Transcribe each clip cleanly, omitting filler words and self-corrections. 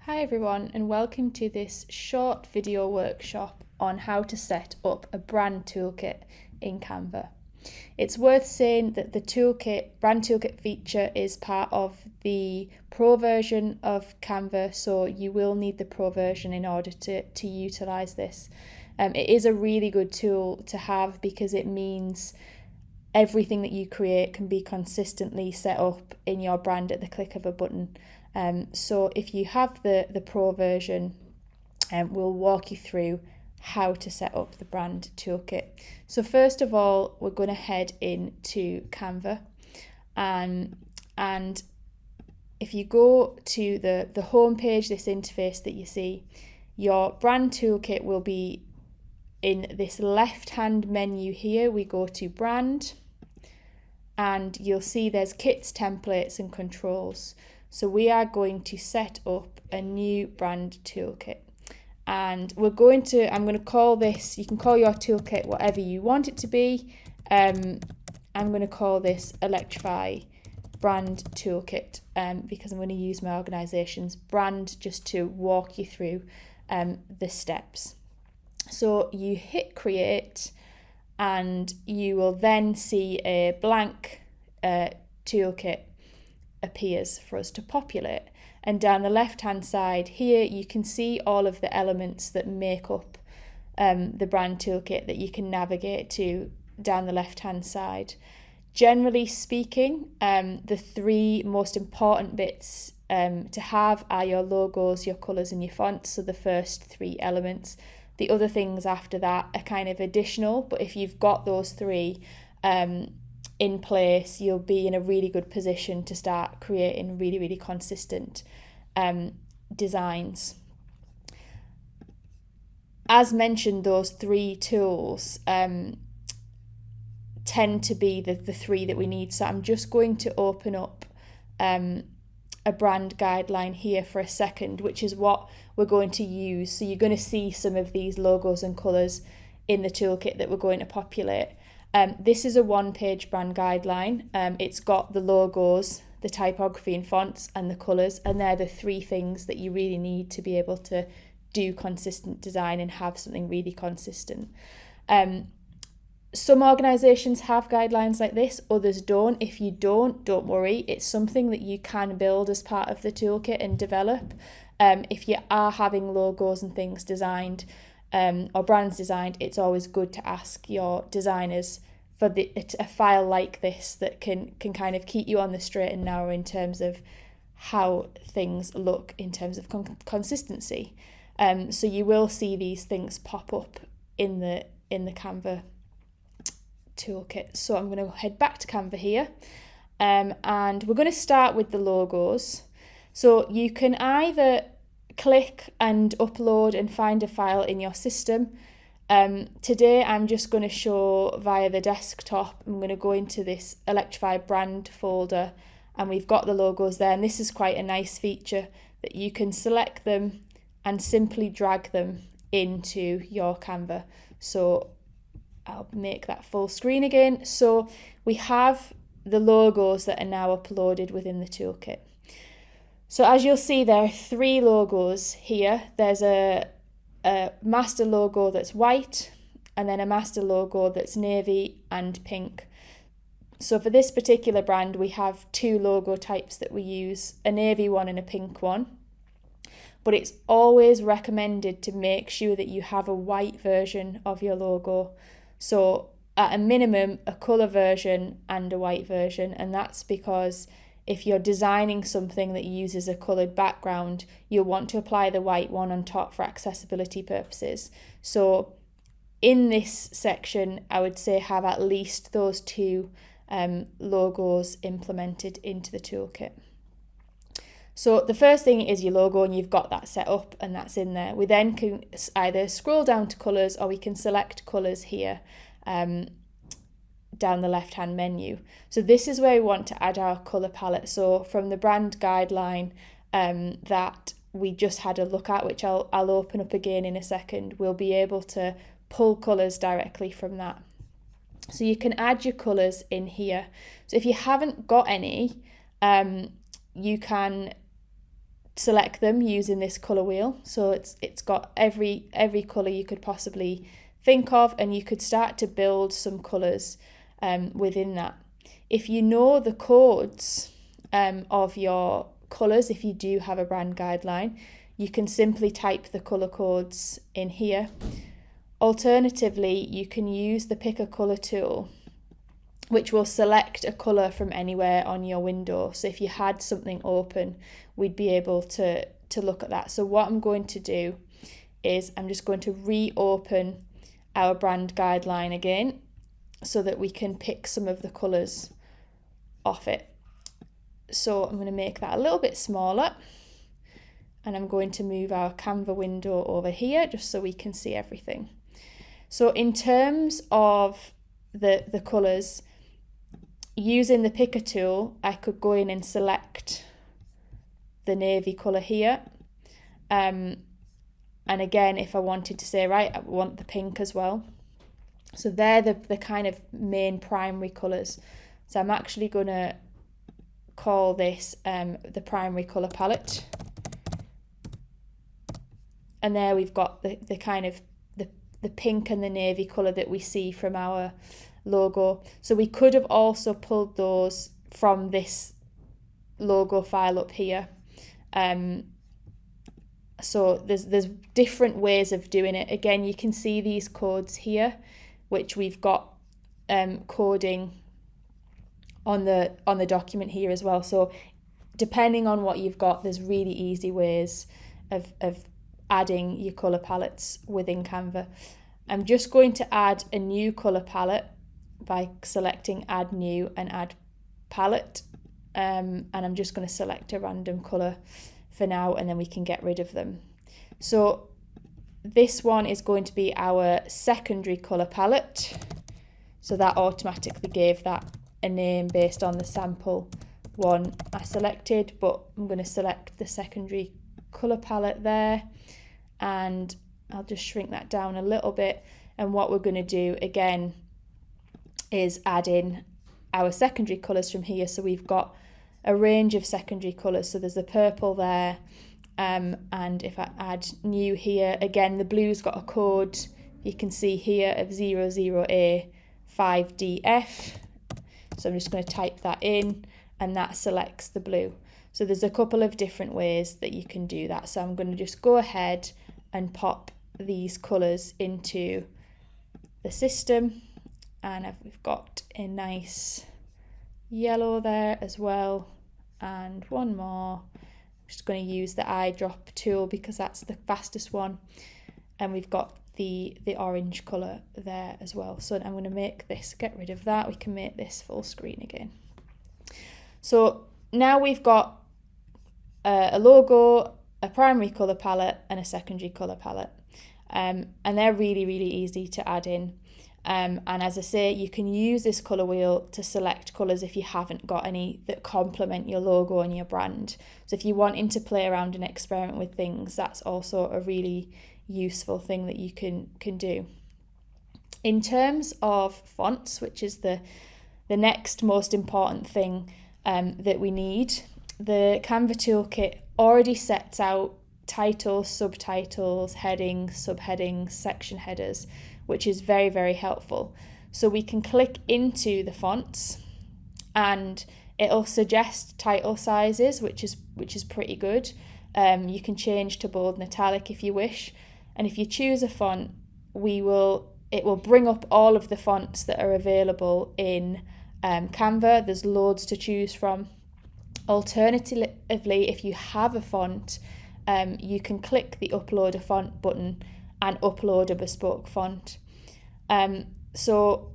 Hi everyone, and welcome to this short video workshop on how to set up a brand toolkit in Canva. It's worth saying that the brand toolkit feature is part of the Pro version of Canva, so you will need the Pro version in order to utilize this. It is a really good tool to have because it means everything that you create can be consistently set up in your brand at the click of a button. So if you have the Pro version, we'll walk you through how to set up the brand toolkit. So first of all, we're going to head into Canva, and if you go to the home page, this interface that you see, your brand toolkit will be in this left-hand menu here. We go to brand, and you'll see there's kits, templates, and controls. So we are going to set up a new brand toolkit, and I'm going to call this, you can call your toolkit whatever you want it to be. I'm going to call this Electrify Brand Toolkit because I'm going to use my organisation's brand just to walk you through the steps. So you hit create, and you will then see a blank toolkit appears for us to populate, and down the left hand side here you can see all of the elements that make up the brand toolkit that you can navigate to down the left hand side. Generally speaking, the three most important bits to have are your logos, your colours and your fonts, so the first three elements. The other things after that are kind of additional, but if you've got those three in place, you'll be in a really good position to start creating really consistent designs. As mentioned, those three tools tend to be the three that we need. So I'm just going to open up a brand guideline here for a second, which is what we're going to use. So you're going to see some of these logos and colours in the toolkit that we're going to populate. This is a one-page brand guideline. It's got the logos, the typography and fonts, and the colours, and they're the three things that you really need to be able to do consistent design and have something really consistent. Some organisations have guidelines like this, others don't. If you don't worry. It's something that you can build as part of the toolkit and develop. If you are having logos and things designed, or brands designed, it's always good to ask your designers for a file like this that can kind of keep you on the straight and narrow in terms of how things look in terms of consistency. So you will see these things pop up in the Canva toolkit. So I'm going to head back to Canva here, and we're going to start with the logos. So you can either click and upload and find a file in your system. Today I'm just going to show via the desktop. I'm going to go into this Electrify brand folder, and we've got the logos there, and this is quite a nice feature that you can select them and simply drag them into your Canva. So I'll make that full screen again. So we have the logos that are now uploaded within the toolkit. So as you'll see, there are three logos here. There's a master logo that's white, and then a master logo that's navy and pink. So for this particular brand, we have two logo types that we use, a navy one and a pink one. But it's always recommended to make sure that you have a white version of your logo. So at a minimum, a colour version and a white version, and that's because if you're designing something that uses a coloured background, you'll want to apply the white one on top for accessibility purposes. So in this section, I would say have at least those two logos implemented into the toolkit. So the first thing is your logo, and you've got that set up and that's in there. We then can either scroll down to colours, or we can select colours here down the left hand menu. So this is where we want to add our colour palette. So from the brand guideline that we just had a look at, which I'll open up again in a second, we'll be able to pull colours directly from that. So you can add your colours in here. So if you haven't got any, you can select them using this colour wheel. So it's got every colour you could possibly think of, and you could start to build some colours within that. If you know the codes of your colours, if you do have a brand guideline, you can simply type the colour codes in here. Alternatively, you can use the pick a colour tool, which will select a colour from anywhere on your window. So if you had something open, we'd be able to look at that. So what I'm going to do is I'm just going to reopen our brand guideline again so that we can pick some of the colours off it. So I'm going to make that a little bit smaller, and I'm going to move our Canva window over here just so we can see everything. So in terms of the colours, using the picker tool, I could go in and select the navy colour here. And again, if I wanted to say, right, I want the pink as well. So they're the kind of main primary colours. So I'm actually going to call this the primary colour palette. And there we've got the kind of the pink and the navy colour that we see from our logo. So we could have also pulled those from this logo file up here. So there's different ways of doing it. Again, you can see these codes here, which we've got coding on the document here as well. So depending on what you've got, there's really easy ways of adding your colour palettes within Canva. I'm just going to add a new colour palette by selecting add new and add palette, and I'm just going to select a random colour for now, and then we can get rid of them. So this one is going to be our secondary colour palette, so that automatically gave that a name based on the sample one I selected, but I'm going to select the secondary colour palette there, and I'll just shrink that down a little bit. And what we're going to do again is add in our secondary colours from here. So we've got a range of secondary colours. So there's the purple there, and if I add new here, again the blue's got a code you can see here of 00A5DF. So I'm just going to type that in, and that selects the blue. So there's a couple of different ways that you can do that. So I'm going to just go ahead and pop these colours into the system, and we've got a nice yellow there as well, and one more. I'm just going to use the eyedrop tool because that's the fastest one, and we've got the orange colour there as well. So I'm going to make this, get rid of that, we can make this full screen again. So now we've got a logo, a primary colour palette and a secondary colour palette, and they're really easy to add in, and as I say, you can use this colour wheel to select colours if you haven't got any that complement your logo and your brand. So if you're wanting to play around and experiment with things, that's also a really useful thing that you can do. In terms of fonts, which is the next most important thing that we need, the Canva toolkit already sets out titles, subtitles, headings, subheadings, section headers, which is very helpful. So we can click into the fonts and it'll suggest title sizes, which is pretty good. You can change to bold and italic if you wish, and if you choose a font, it will bring up all of the fonts that are available in Canva. There's loads to choose from. Alternatively, if you have a font, you can click the upload a font button and upload a bespoke font. So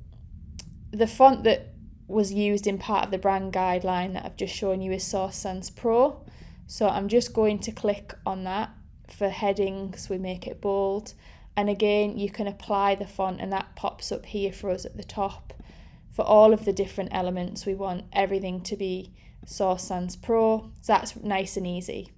the font that was used in part of the brand guideline that I've just shown you is Source Sans Pro. So I'm just going to click on that. For headings, we make it bold, and again you can apply the font, and that pops up here for us at the top. For all of the different elements, we want everything to be Source Sans Pro, so that's nice and easy.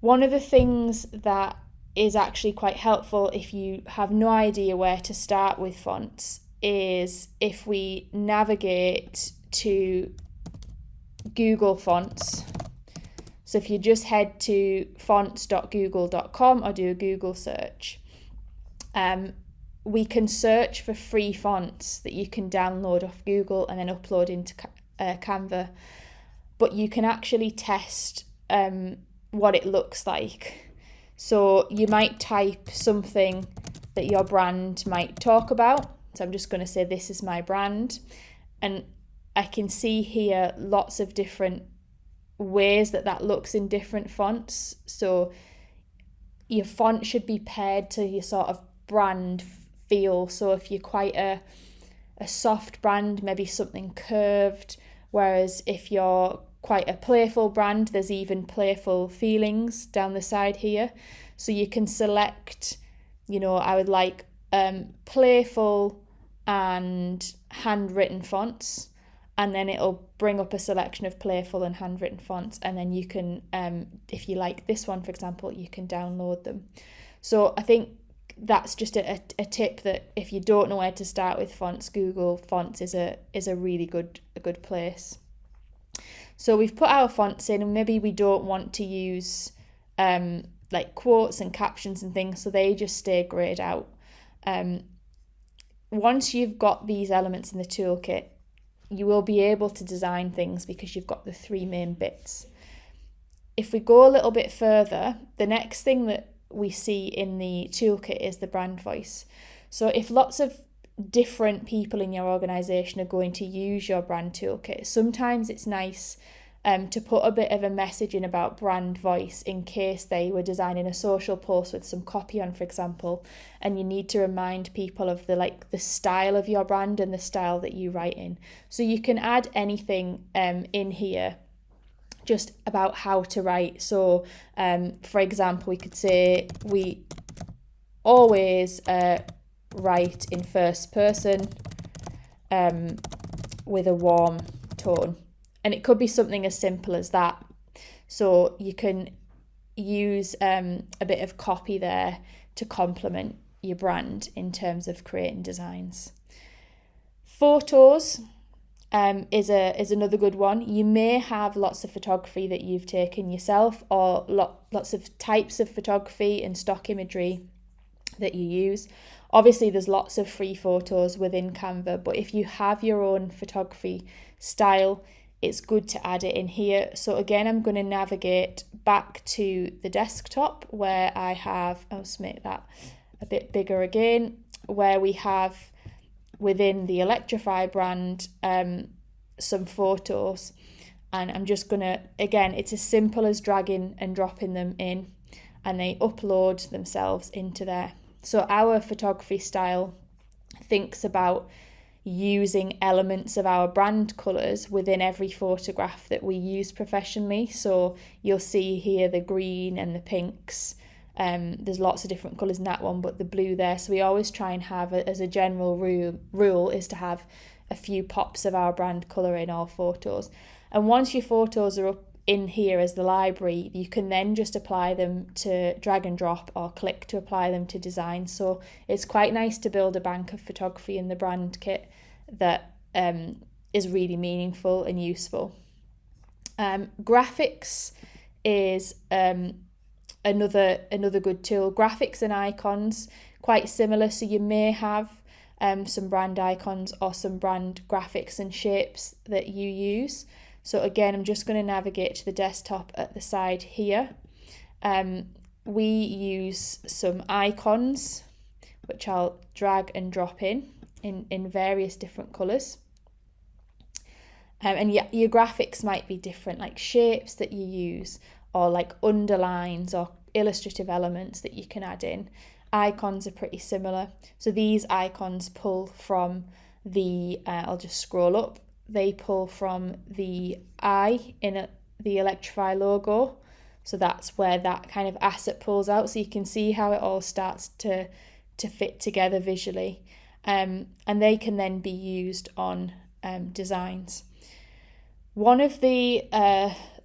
One of the things that is actually quite helpful if you have no idea where to start with fonts is if we navigate to Google Fonts. So if you just head to fonts.google.com or do a Google search, we can search for free fonts that you can download off Google and then upload into Canva. But you can actually test what it looks like. So you might type something that your brand might talk about. So I'm just going to say, this is my brand. And I can see here lots of different ways that looks in different fonts. So your font should be paired to your sort of brand feel. So if you're quite a soft brand, maybe something curved. Whereas if you're quite a playful brand, there's even playful feelings down the side here. So you can select, I would like playful and handwritten fonts, and then it'll bring up a selection of playful and handwritten fonts, and then you can, if you like this one, for example, you can download them. So I think that's just a tip, that if you don't know where to start with fonts, Google Fonts is a really good place. So we've put our fonts in, and maybe we don't want to use like quotes and captions and things, so they just stay grayed out. Once you've got these elements in the toolkit, you will be able to design things because you've got the three main bits. If we go a little bit further, the next thing that we see in the toolkit is the brand voice. So if lots of different people in your organisation are going to use your brand toolkit, sometimes it's nice to put a bit of a message in about brand voice in case they were designing a social post with some copy on, for example, and you need to remind people of the style of your brand and the style that you write in. So you can add anything in here just about how to write. So for example, we could say we always write in first person with a warm tone. And it could be something as simple as that. So you can use a bit of copy there to complement your brand in terms of creating designs. Photos is another good one. You may have lots of photography that you've taken yourself, or lots of types of photography and stock imagery that you use. Obviously, there's lots of free photos within Canva, but if you have your own photography style, it's good to add it in here. So again, I'm going to navigate back to the desktop where I have, I'll just make that a bit bigger again, where we have within the Electrify brand some photos. And I'm just going to, again, it's as simple as dragging and dropping them in, and they upload themselves into there. So our photography style thinks about using elements of our brand colours within every photograph that we use professionally. So you'll see here the green and the pinks. There's lots of different colours in that one, but the blue there. So we always try and have, as a general rule, is to have a few pops of our brand colour in all photos. And once your photos are up in here as the library, you can then just apply them to drag and drop or click to apply them to design. So it's quite nice to build a bank of photography in the brand kit that is really meaningful and useful. Graphics is another good tool. Graphics and icons, quite similar. So you may have some brand icons or some brand graphics and shapes that you use. So again, I'm just going to navigate to the desktop at the side here. We use some icons, which I'll drag and drop in various different colours. And your graphics might be different, like shapes that you use, or like underlines or illustrative elements that you can add in. Icons are pretty similar. So these icons pull from the, I'll just scroll up, they pull from the I in the Electrify logo. So that's where that kind of asset pulls out. So you can see how it all starts to fit together visually. And they can then be used on designs. One of the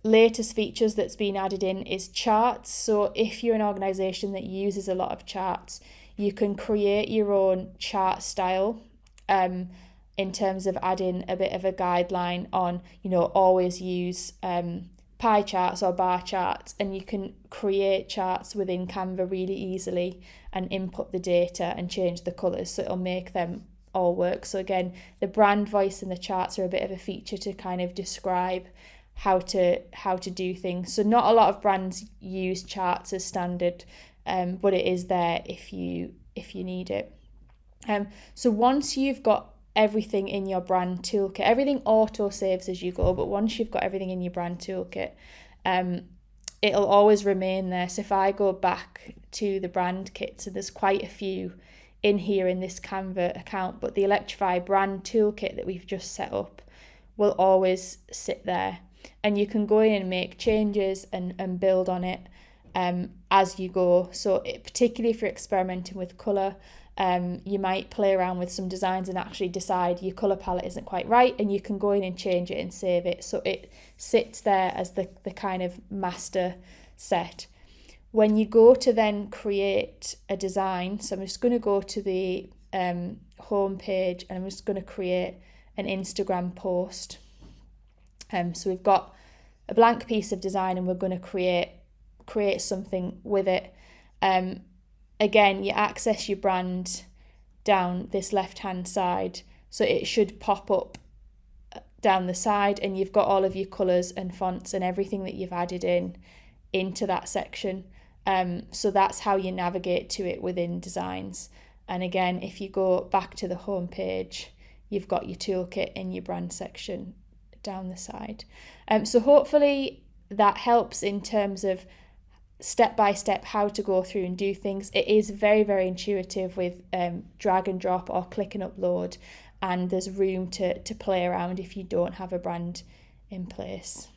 latest features that's been added in is charts. So if you're an organisation that uses a lot of charts, you can create your own chart style in terms of adding a bit of a guideline on, always use pie charts or bar charts, and you can create charts within Canva really easily and input the data and change the colours, so it'll make them all work. So again, the brand voice and the charts are a bit of a feature to kind of describe how to do things. So not a lot of brands use charts as standard, but it is there if you need it. So once you've got everything in your brand toolkit, everything auto saves as you go, but once you've got everything in your brand toolkit, it'll always remain there. So if I go back to the brand kits, so there's quite a few in here in this Canva account, but the Electrify brand toolkit that we've just set up will always sit there, and you can go in and make changes and build on it as you go. So particularly if you're experimenting with colour, you might play around with some designs and actually decide your colour palette isn't quite right, and you can go in and change it and save it, so it sits there as the kind of master set. When you go to then create a design, so I'm just going to go to the home page, and I'm just going to create an Instagram post. So we've got a blank piece of design, and we're going to create something with it. Again, you access your brand down this left-hand side, so it should pop up down the side, and you've got all of your colours and fonts and everything that you've added into that section. So that's how you navigate to it within designs. And again, if you go back to the home page, you've got your toolkit in your brand section down the side. So hopefully that helps in terms of step by step how to go through and do things. It is very, very intuitive with drag and drop or click and upload, and there's room to play around if you don't have a brand in place.